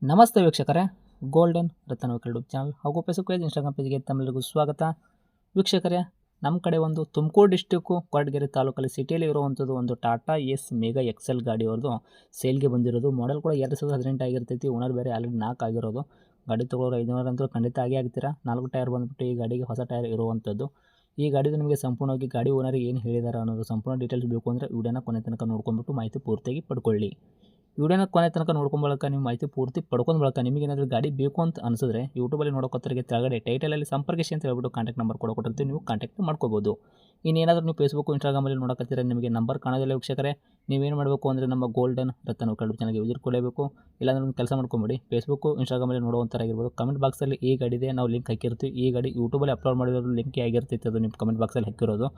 ನಮಸ್ತೆ ವೀಕ್ಷಕರೇ, golden Ratan vehicle YouTube channel ಹಾಗೂ ಫೇಸ್ಬುಕ್ ಪೇಜ್, ಇನ್ಸ್ಟಾಗ್ರಾಮ್ ಪೇಜ್ಗೆ ತಮ್ಮೆಲ್ಲರಿಗೂ ಸ್ವಾಗತ. ವೀಕ್ಷಕರೇ, ನಮ್ಮ ಕಡೆ ಒಂದು ತುಮಕೂರು ಡಿಸ್ಟಿಕ್ಕು ಕೊರಟಗೆರೆ ತಾಲೂಕಲ್ಲಿ ಸಿಟಿಯಲ್ಲಿ ಇರುವಂಥದ್ದು ಒಂದು ಟಾಟಾ ಎಸ್ ಮೆಗಾ ಎಕ್ಸೆಲ್ ಗಾಡಿ ಅವ್ರದ್ದು ಸೇಲ್ಗೆ ಬಂದಿರೋದು. ಮಾಡೆಲ್ ಕೂಡ 2018 ಆಗಿರ್ತೈತಿ. ಓನರ್ ಬೇರೆ ಆಲ್ರೆಡಿ 4 ಆಗಿರೋದು. ಗಾಡಿ ತೊಗೊಳೋರು 500 ಅಂತೂ ಖಂಡಿತ ಆಗ್ತೀರಾ. 4 ಟೈರ್ ಬಂದುಬಿಟ್ಟು ಈ ಗಾಡಿಗೆ ಹೊಸ ಟೈರ್ ಇರುವಂಥದ್ದು. ಈ ಗಾಡಿದು ನಿಮಗೆ ಸಂಪೂರ್ಣವಾಗಿ ಗಾಡಿ ಓನರಿಗೆ ಏನು ಹೇಳಿದ್ದಾರೆ ಅನ್ನೋದು ಸಂಪೂರ್ಣ ಡೀಟೇಲ್ಸ್ ಬೇಕು ಅಂದರೆ ವಿಡಿಯೋನ ಕೊನೆ ತನಕ ನೋಡ್ಕೊಂಡ್ಬಿಟ್ಟು ಮಾಹಿತಿ ಪೂರ್ತಿಯಾಗಿ ಪಡ್ಕೊಳ್ಳಿ. ವಿಡಿಯೋನ ಕೊನೆ ತನಕ ನೋಡ್ಕೊಂಡ್ ಬಳಕ ನೀವು ಮಾಹಿತಿ ಪೂರ್ತಿ ಪಡ್ಕೊಂಡು ಬಳಕ ನಿಮಗೇನಾದರೂ ಗಾಡಿ ಬೇಕು ಅಂತ ಅನಿಸಿದ್ರೆ ಯೂಟ್ಯೂಬಲ್ಲಿ ನೋಡೋಕೋತ್ತರಿಗೆ ಕೆಳಗಡೆ ಟೈಟಲಲ್ಲಿ ಸಂಪರ್ಕಿಸಿ ಅಂತ ಹೇಳ್ಬಿಟ್ಟು ಕಾಂಟ್ಯಾಕ್ಟ್ ನಂಬರ್ ಕೊಟ್ಟಿರ್ತೀವಿ, ನೀವು ಕಾಂಟ್ಯಾಕ್ಟ್ ಮಾಡ್ಕೋಬೋದು. ಇನ್ನೇನಾದರೂ ನೀವು ಫೇಸ್ಬುಕ್, ಇನ್ಸ್ಟಾಗ್ರಾಮಲ್ಲಿ ನೋಡೋಕತ್ತೀರ, ನಿಮಗೆ ನಂಬರ್ ಕಾಣೋದಿಲ್ಲ ವೀಕ್ಷಕರೇ, ನೀವೇನು ಮಾಡಬೇಕು ಅಂದರೆ ನಮ್ಮ ಗೋಲ್ಡನ್ ರತನ್ ವೆಹಿಕಲ್ ಯೂಟ್ಯೂಬ್ ಚಾನಲ್ಗೆ ವಿಸಿಟ್ ಕೊಡಬೇಕು. ಇಲ್ಲಾಂದ್ರೆ ಒಂದು ಕೆಲಸ ಮಾಡ್ಕೊಂಬಿಡಿ, ಫೇಸ್ಬುಕ್ಕು, ಇನ್ಸ್ಟಾಗ್ರಾಮಲ್ಲಿ ನೋಡುವಂಥರಾಗಿರ್ಬೋದು, ಕಮೆಂಟ್ ಬಾಕ್ಸಲ್ಲಿ ಈ ಗಾಡಿದೆ ನಾವು ಲಿಂಕ್ ಹಾಕಿರ್ತೀವಿ. ಈ ಗಾಡಿ ಯೂಟ್ಯೂಬಲ್ಲಿ ಅಪ್ಲೋಡ್ ಮಾಡಿರೋದು ಲಿಂಕ್ ಆಗಿರ್ತೈತೆ, ಅದು ನಿಮ್ಮ ಕಮೆಂಟ್ ಬಾಕ್ಸಲ್ಲಿ ಹಾಕಿರೋದು.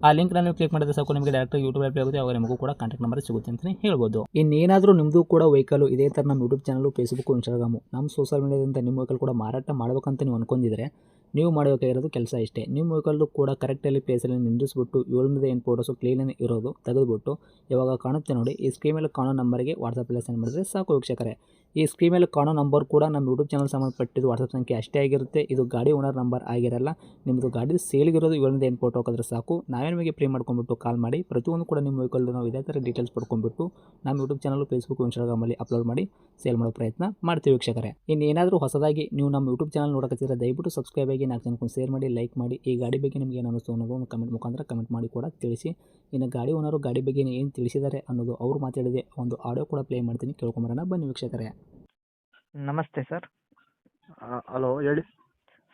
ಆ ಲಿಂಕ್ನ ನೀವು ಕ್ಲಿಕ್ ಮಾಡಿದ್ರೆ ಸಾಕು, ನಿಮಗೆ ಡೈರೆಕ್ಟಾಗಿ ಯೂಟ್ಯೂಬ್ ಅಪ್ಲೈ ಆಗುತ್ತೆ. ಅವಾಗ ನಿಮಗೂ ಕೂಡ ಕಾಂಟ್ಯಾಕ್ಟ್ ನಂಬರ್ ಸಿಗುತ್ತೆ ಅಂತಲೇ ಹೇಳ್ಬೋದು. ಇನ್ನೇನಾದರೂ ನಿಮ್ಮದು ಕೂಡ ವೆಹಿಕಲ್ ಇದೇ ಥರ ನಮ್ಮ ಯೂಟ್ಯೂಬ್ ಚಾನಲ್, ಫೇಸ್ಬುಕ್, ಇನ್ಸ್ಟಾಗ್ರಾಮು, ನಮ್ಮ ಸೋಷಿಯಲ್ ಮೀಡಿಯಾದಿಂದ ನಿಮ್ಮ ವೆಹಿಕಲ್ ಕೂಡ ಮಾರಾಟ ಮಾಡಬೇಕಂತ ನೀವು ಅನ್ಕೊಂಡಿದ್ರೆ ನೀವು ಮಾಡಬೇಕಾಗಿರೋದು ಕೆಲಸ ಇಷ್ಟೇ. ನಿಮ್ಮ ವೆಹಿಕಲ್ಲು ಕೂಡ ಕರೆಕ್ಟಲ್ಲಿ ಪ್ಲೇಸಲ್ಲಿ ನಿಂದಿಸ್ಬಿಟ್ಟು 708 ಫೋಟೋಸು ಕ್ಲೀನಾಗಿ ಇರೋದು ತೆಗೆದುಬಿಟ್ಟು ಇವಾಗ ಕಾಣುತ್ತೆ ನೋಡಿ, ಈ ಸ್ಕ್ರೀನ್ ಮೇಲೆ ಕಾಣೋ ನಂಬರ್ಗೆ ವಾಟ್ಸಪ್ಪಲ್ಲಿ ಸೆಂಡ್ ಮಾಡಿದ್ರೆ ಸಾಕು ವೀಕ್ಷಕರೇ. ಈ ಸ್ಕ್ರೀನ್ ಮೇಲೆ ಕಾಣೋ ನಂಬರ್ ಕೂಡ ನಮ್ಮ ಯೂಟ್ಯೂಬ್ ಚಾನಲ್ ಸಂಬಂಧಪಟ್ಟಿದ್ದು ವಾಟ್ಸಪ್ ಸಂಖ್ಯೆ ಅಷ್ಟೇ ಆಗಿರುತ್ತೆ. ಇದು ಗಾಡಿ ಓನರ್ ನಂಬರ್ ಆಗಿರಲ್ಲ. ನಿಮ್ಮದು ಗಾಡಿ ಸೇಲ್ಗಿರೋದು 708 ಫೋಟೋ ಹಾಕಿದ್ರೆ ಸಾಕು, ನಾವೇ ನಿಮಗೆ ಪ್ರೀ ಮಾಡ್ಕೊಂಡ್ಬಿಟ್ಟು ಕಾಲ್ ಮಾಡಿ ಪ್ರತಿಯೊಂದು ಕೂಡ ನಿಮ್ಮ ವೆಹಿಕಲ್ಲು ನಾವು ಇದೇ ಥರ ಡೀಟೇಲ್ಸ್ ಪಡ್ಕೊಂಡ್ಬಿಟ್ಟು ನಮ್ಮ ಯೂಟ್ಯೂಬ್ ಚಾನಲ್, ಫೇಸ್ಬುಕ್, ಇನ್ಸ್ಟಾಗ್ರಾಮಲ್ಲಿ ಅಪ್ಲೋಡ್ ಮಾಡಿ ಸೇಲ್ ಮಾಡೋ ಪ್ರಯತ್ನ ಮಾಡ್ತೀವಿ ವೀಕ್ಷಕರೇ. ಇನ್ನೇನಾದರೂ ಹೊಸದಾಗಿ ನೀವು ನಮ್ಮ ಯೂಟ್ಯೂಬ್ ಚಾನಲ್ ನೋಡೋಕತ್ತಿದ್ರೆ ದಯವಿಟ್ಟು ಸಬ್ಸ್ಕ್ರೈಬ್ ಆಗಿ 4 ಜನಕ್ಕೆ ಶೇರ್ ಮಾಡಿ, ಲೈಕ್ ಮಾಡಿ. ಈ ಗಾಡಿ ಬಗ್ಗೆ ನಿಮಗೆ ಏನು ಅನ್ನಿಸ್ತು ಅನ್ನೋದು ಒಂದು ಕಮೆಂಟ್ ಮುಖಾಂತರ ಕಮೆಂಟ್ ಮಾಡಿ ಕೂಡ ತಿಳಿಸಿ. ಇನ್ನು ಗಾಡಿ ಓನರು ಗಾಡಿ ಬಗ್ಗೆ ಏನು ತಿಳಿಸಿದ್ದಾರೆ ಅನ್ನೋದು ಅವರು ಮಾತಾಡಿದೆ ಒಂದು ಆಡಿಯೋ ಕೂಡ ಪ್ಲೇ ಮಾಡ್ತೀನಿ, ಕೇಳ್ಕೊಂಬರೋಣ ಬನ್ನಿ ವೀಕ್ಷಕರೇ. ನಮಸ್ತೆ ಸರ್. ಹಲೋ ಹೇಳಿ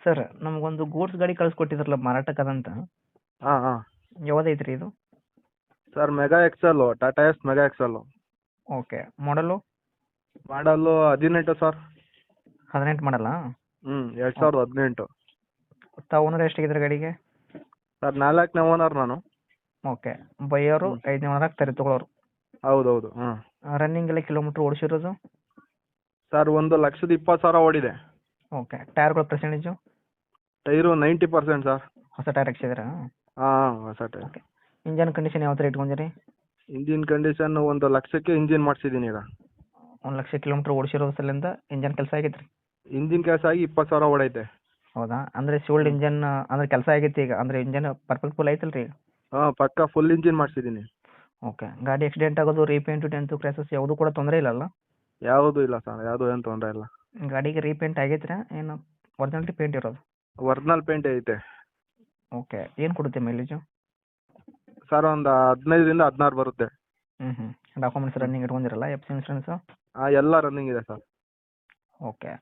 ಸರ್, ನಮಗೊಂದು ಗೂಡ್ಸ್ ಗಾಡಿ ಕಳಿಸ್ಕೊಟ್ಟಿದ್ರಲ್ಲ ಮಾರಾಟಕ್ಕದಂತ, ಹಾಂ ಹಾಂ ಯಾವ್ದೈತ್ರಿ ಇದು? Sir mega XL, Tata Ace mega XL. Okay, ಮಾಡಲು ಮಾಡಲ್ಲು 18 ಸರ್. 18 ಮಾಡಲ್ಲ? 2018. ತಾವು ಓನರ್ ಎಷ್ಟಾಗಿದ್ರೆ ಗಾಡಿಗೆ? ಸರ್ 4ನೇ ಓನರ್ ನಾನು. ಓಕೆ, ಬೈಯೋರು 5ನೇ ಓನರ್ ಆಗ್ತಾರೆ ತೊಗೊಳೋರು? ಹೌದೌದು. ಹಾಂ ರನ್ನಿಂಗ್ ಎಲ್ಲ ಕಿಲೋಮೀಟ್ರ್ ಓಡಿಸಿರೋದು? ಸರ್ 1,20,000 ಓಡಿದೆ. ಓಕೆ, ಟೈರ್ಗಳ ಪರ್ಸೆಂಟೇಜು? Tyre 90% sir. ಹೊಸ ಟೈರ್ ಹಾಕ್ಸಿದ್ರಾ? ಹಾಂ ಹೊಸ ಟೈರ್. ಓಕೆ, ಇಂಜನ್ ಕಂಡೀಷನ್ ಯಾವ ಥರ ಇಟ್ಕೊಂಡಿರಿ? ಇಂಜಿನ್ ಕಂಡೀಷನ್ 1,00,000ಕ್ಕೆ ಇಂಜಿನ್ ಮಾಡಿಸಿದ್ದೀನಿ ಈಗ. 1,00,000 ಕಿಲೋಮೀಟ್ರ್ ಓಡಿಸಿರೋ ಸಲಿಂದ ಇಂಜನ್ ಕೆಲಸ ಆಗೈತ್ರಿ? ಇಂಜಿನ್ ಕೆಲಸ ಆಗಿ 20,000 ಓಡೈತೆ. ಹೌದಾ? ಅಂದರೆ ಸಿವಿಲ್ಡ್ ಇಂಜನ್ ಅಂದ್ರೆ ಕೆಲಸ ಆಗೈತಿ ಈಗ, ಅಂದರೆ ಇಂಜನ್ ಪರ್ಫೆಕ್ಟ್ ಫುಲ್ ಐತಲ್ಲ ರೀ ಈಗ? ಹಾಂ ಪಕ್ಕ ಫುಲ್ ಇಂಜಿನ್ ಮಾಡಿಸಿದ್ದೀನಿ. ಓಕೆ, ಗಾಡಿ ಆಕ್ಸಿಡೆಂಟ್ ಆಗೋದು, ರೀಪೇಂಟು, ಡೆಂತು, ಕ್ರ್ಯಾಸಸ್ ಯಾವುದೂ ಕೂಡ ತೊಂದರೆ ಇಲ್ಲಲ್ಲ? ಯಾವುದೂ ಇಲ್ಲ ಸರ್, ಯಾವುದೂ ಏನು ತೊಂದರೆ ಇಲ್ಲ. ಗಾಡಿಗೆ ರೀಪೇಂಟ್ ಆಗೈತ್ರಾ ಏನು ಒರಿಜಿನಲ್ ಪೇಂಟ್ ಇರೋದು? ಒರಿಜಿನಲ್ ಪೇಂಟ್ ಐತೆ. ಓಕೆ, ಏನು ಕೊಡುತ್ತೆ ಮೈಲೇಜು? ಸರ್ ಒಂದು 15ರಿಂದ 16 ಬರುತ್ತೆ. ಡಾಕ್ಯುಮೆಂಟ್ಸ್ ರನ್ನಿಂಗ್ ಇಟ್ಕೊಂಡಿರಲ್ಲ, ಎಫ್ ಸಿ ಇನ್ಸೂರೆನ್ಸು? ಹಾಂ ಎಲ್ಲ ರನ್ನಿಂಗ್ ಇದೆ ಸರ್. ಓಕೆ,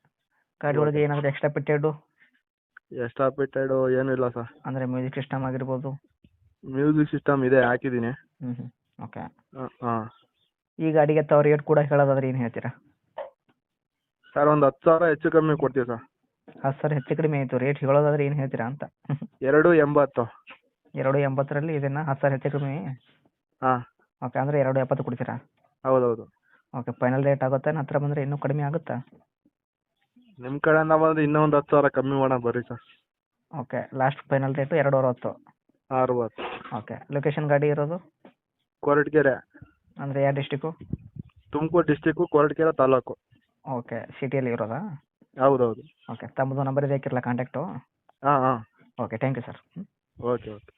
ಗಾಡಿ ಒಳಗೆ ಏನಾದರೂ ಎಕ್ಸ್ಟ್ರಾ ಫಿಟ್ಟೆಡು? ಎಕ್ಸ್ಟ್ರಾ ಫಿಟ್ಟೆಡು ಏನೂ ಇಲ್ಲ ಸರ್. ಅಂದರೆ ಮ್ಯೂಸಿಕ್ ಸಿಸ್ಟಮ್ ಆಗಿರ್ಬೋದು? ಮ್ಯೂಸಿಕ್ ಸಿಸ್ಟಮ್ ಇದೆ, ಹಾಕಿದ್ದೀನಿ. ಓಕೆ, ಹಾಂ ಈ ಗಾಡಿಗೆ ತಾವು ರೇಟ್ ಕೂಡ ಹೇಳೋದಾದ್ರೆ ಏನು ಹೇಳ್ತೀರಾ? ಸರ್ ಒಂದು 10,000 ಹೆಚ್ಚು ಕಮ್ಮಿ ಕೊಡ್ತೀವಿ ಸರ್. ಹಾಂ ಸರ್, ಹೆಚ್ಚು ಕಡಿಮೆ ಆಯಿತು, ರೇಟ್ ಹೇಳೋದಾದ್ರೆ ಏನು ಹೇಳ್ತೀರಾ ಅಂತ? 2,80. 2,80ರಲ್ಲಿ ಇದನ್ನು 10,000 ಹೆಚ್ಚು ಕಮ್ಮಿ? ಹಾಂ ಓಕೆ, ಅಂದರೆ 2,70 ಕೊಡ್ತೀರಾ? ಹೌದೌದು. ಓಕೆ, ಫೈನಲ್ ರೇಟ್ ಆಗುತ್ತೆ, ಹತ್ರ ಬಂದರೆ ಇನ್ನೂ ಕಡಿಮೆ ಆಗುತ್ತಾ? ನಿಮ್ಮ ಕಡೆಯಿಂದ ಬಂದರೆ ಇನ್ನೂ ಒಂದು 10,000 ಕಮ್ಮಿ ಮಾಡೋಣ ಬರ್ರಿ sir. Okay, last final rate 2,60. 60. Okay, location ಗಾಡಿ ಇರೋದು? ಕೊರಟಗೆರೆ. ಅಂದರೆ ಯಾವ district? Tumakuru district, Koratagere taluk. Okay, ಸಿಟಿಯಲ್ಲಿ ಇರೋದಾ? ಹೌದೌದು. ಓಕೆ, ತಮ್ಮದು ನಂಬರ್ ಇದೆ ಹಾಕಿರಲ್ಲ ಕಾಂಟ್ಯಾಕ್ಟು? ಹಾಂ ಹಾಂ okay, thank you sir. Okay okay.